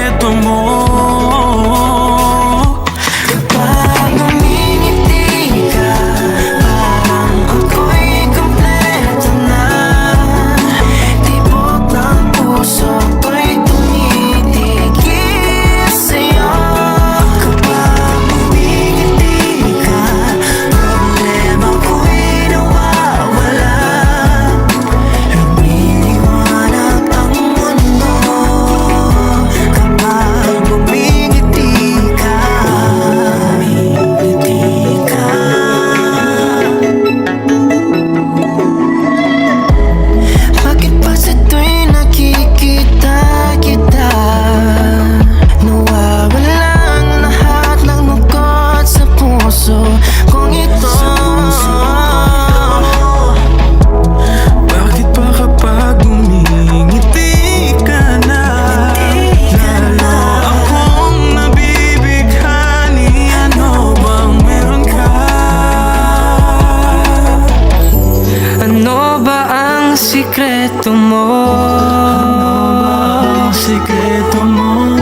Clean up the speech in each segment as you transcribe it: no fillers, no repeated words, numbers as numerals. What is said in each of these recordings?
sikreto mo. Kapag ngumingiti ka, parang ako'y kompleto na. Tibok ng puso ko'y tumitigil sa'yo. Kapag ngumingiti ka, problema ko'y nawawala. Lumiliwanag ang mundo. Kapag ngumingiti ka, ngumingiti ka. Bakit ba sa tuwing nakikita kita, nawawala ang lahat ng lungkot sa puso kong ito? Bakit ba kapag ngumingiti ka na, lalo akong nabibighani? Ano bang meron ka? Ano ba ang sikreto mo? Sikreto mo.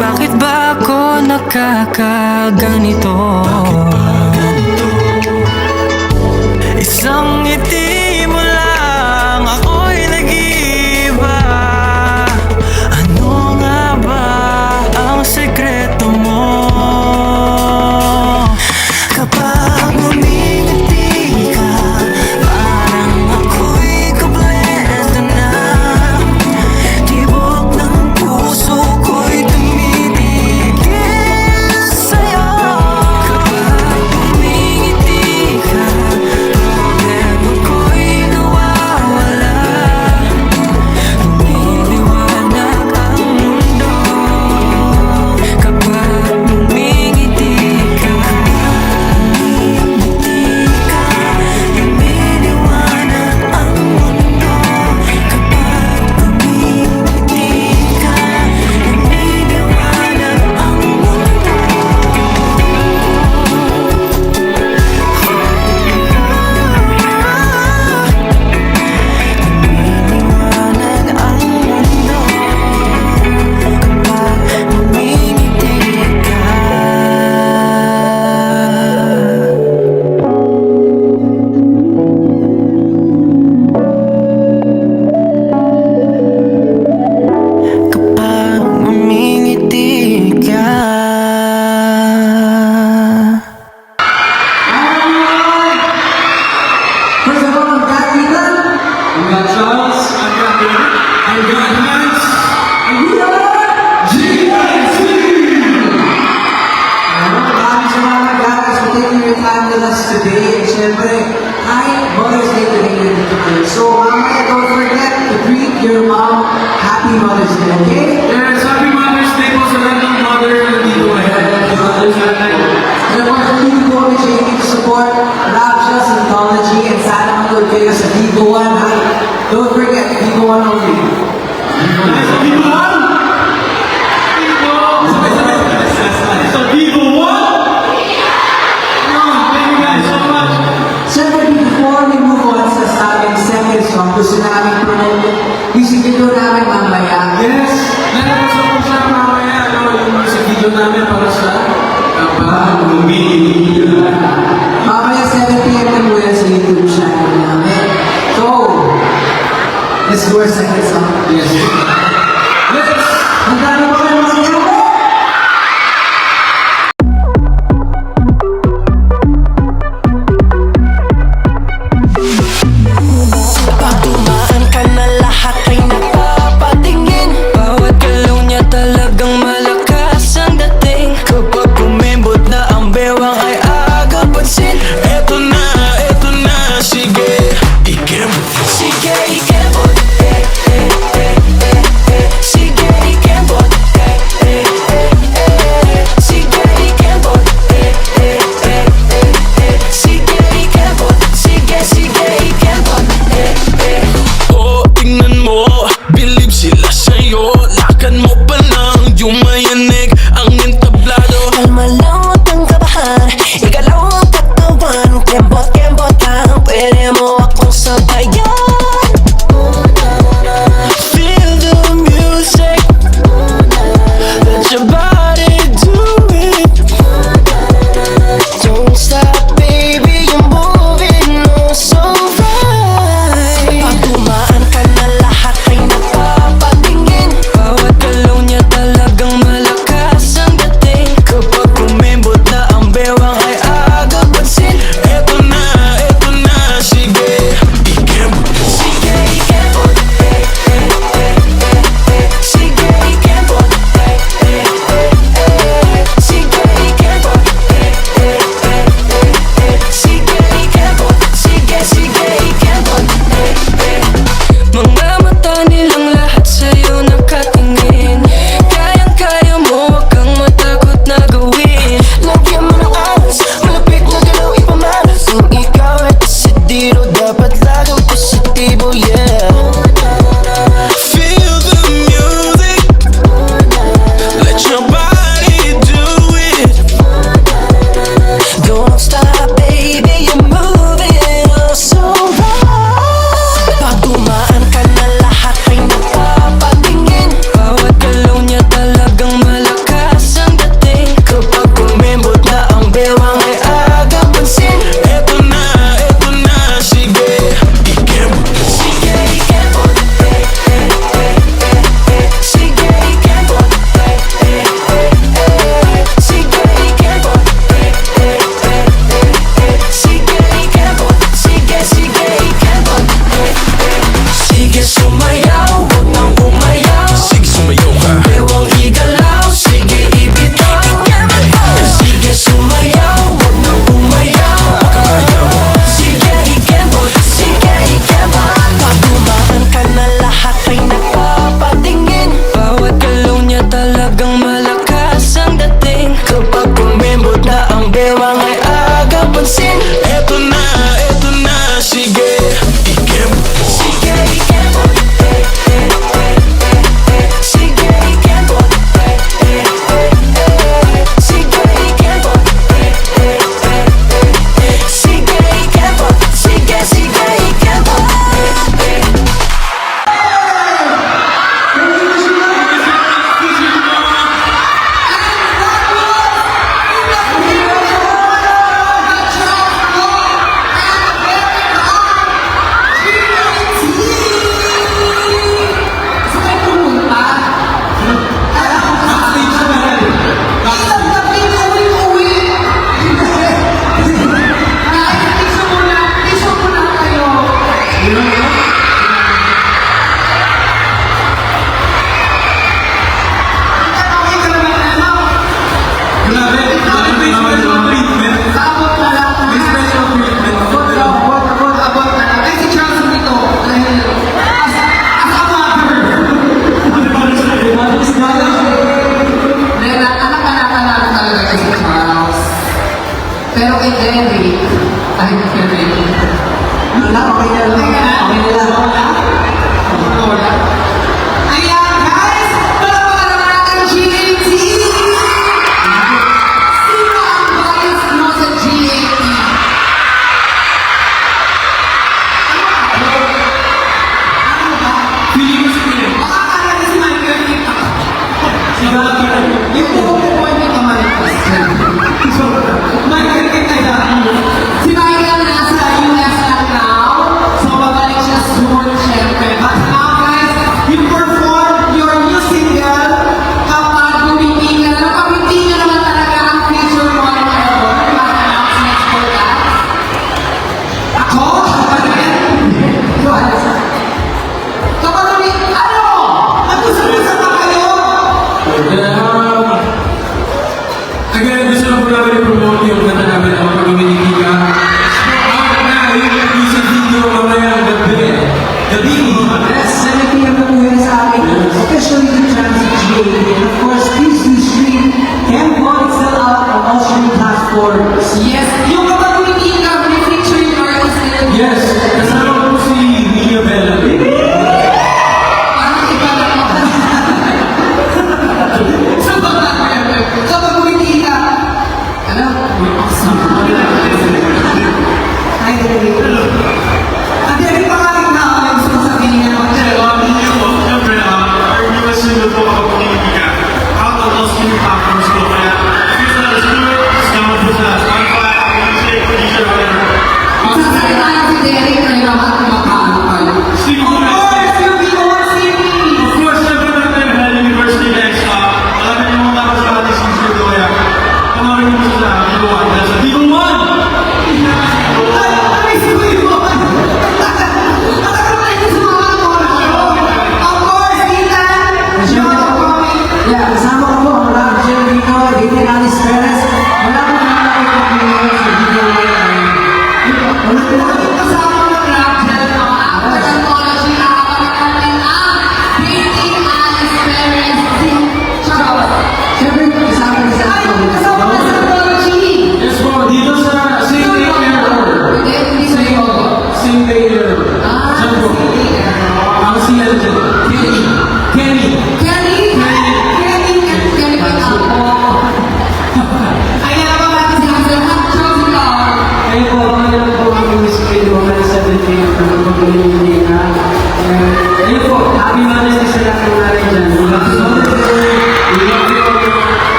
Bakit ba ako nakakaganito? Isang ngiti mo lang, ako'y nag-iiba. Ano nga ba ang sikreto mo? Kapag ngumingiti ka, parang ako'y kompleto na. Tibok ng puso ko'y tumitigil sa'yo. Kapag ngumingiti ka, problema ko'y nawawala. Lumiliwanag ang mundo. Kapag ngumingiti ka, lumiliwanag ang mundo. Kapag ngumingiti ka, lumiliwanag ang mundo. Lumiliwanag ang mundo. Kapag ngumingiti ka. Kapag ngumingiti ka. First of all, I've got Ethan. We got Charles. I've got David. I've got Hans. And we are GNC! Maraming salamat guys for taking your time with us today. And syempre, kahit Mother's Day today nandito kayo. So mamaya, don't forget to greet your mom. Happy Mother's Day, okay? Yes, happy Mother's Day po sa lahat ng mother na dito. Happy Mother's Day. And of course, hindi ko kami siya hindi to support Rapture Syntology and sana manood kayo sa Vivo One. Ha? Don't forget, Vivo One only. Sa Vivo One? Sa Vivo One? Thank you guys so much. Siyempre, before we move on sa aming second song, gusto namin promote music video namin mamaya. Yes, nalabas ako siya mamaya, yung music video namin para sa kapag ngumingiti ka. Mamaya 7 p.m. na muna sa YouTube channel namin. So, let's do our second song. Yes. Let's Handa na ba kayo mga kaibigan? Pag dumaan ka na, lahat ay napapatingin. Bawat galaw niya talagang malakas ang dating. Kapag kumembot na ang bewang ay agapansin. eto na, sige. Ikembot mo. Sige, ikembot. Sige, ikembot. Sige, ikembot. Sige, ikembot. Sige, ikembot. Oh, tingnan mo, believe sila sa'yo. Lakan mo pa lang yung mayanig ang entablado. Kalma lang, huwag kang kabahan. Igalaw ang katawan. Kembot lang, pwede mo akong sabayan. Feel the music. May special treatment. Abot na lang. May special treatment. Abot na lang. Ay, si Charles dito. Dahil, as a mother. Dahil anak-anak talaga kay si Charles. Pero kay Derek, ay, Derek. Wala, okay na lang. Okay na lang. Lola. Ayan, guys! Palapala naman natin GAT! Sino ang bias mo sa GAT? Ano ba? Feeling ko si Philip. Baka akala niya si Michael Kita. Si Michael. Yung buhok mo po hindi ka Michael. Michael Kita yan. Si Michael nasa US na now. So, babalik siya soon, syempre. But now, guys, you perform your new single kapag bumiti ka na. Kapag hindi nyo naman talaga ang future mo ano ngayon, mga announcements for that. Ako? Ano yan? Johannes. Kapag bumiti, ano? Nag-usap-usap na kayo? Again, gusto lang po namin i-promote yung kanta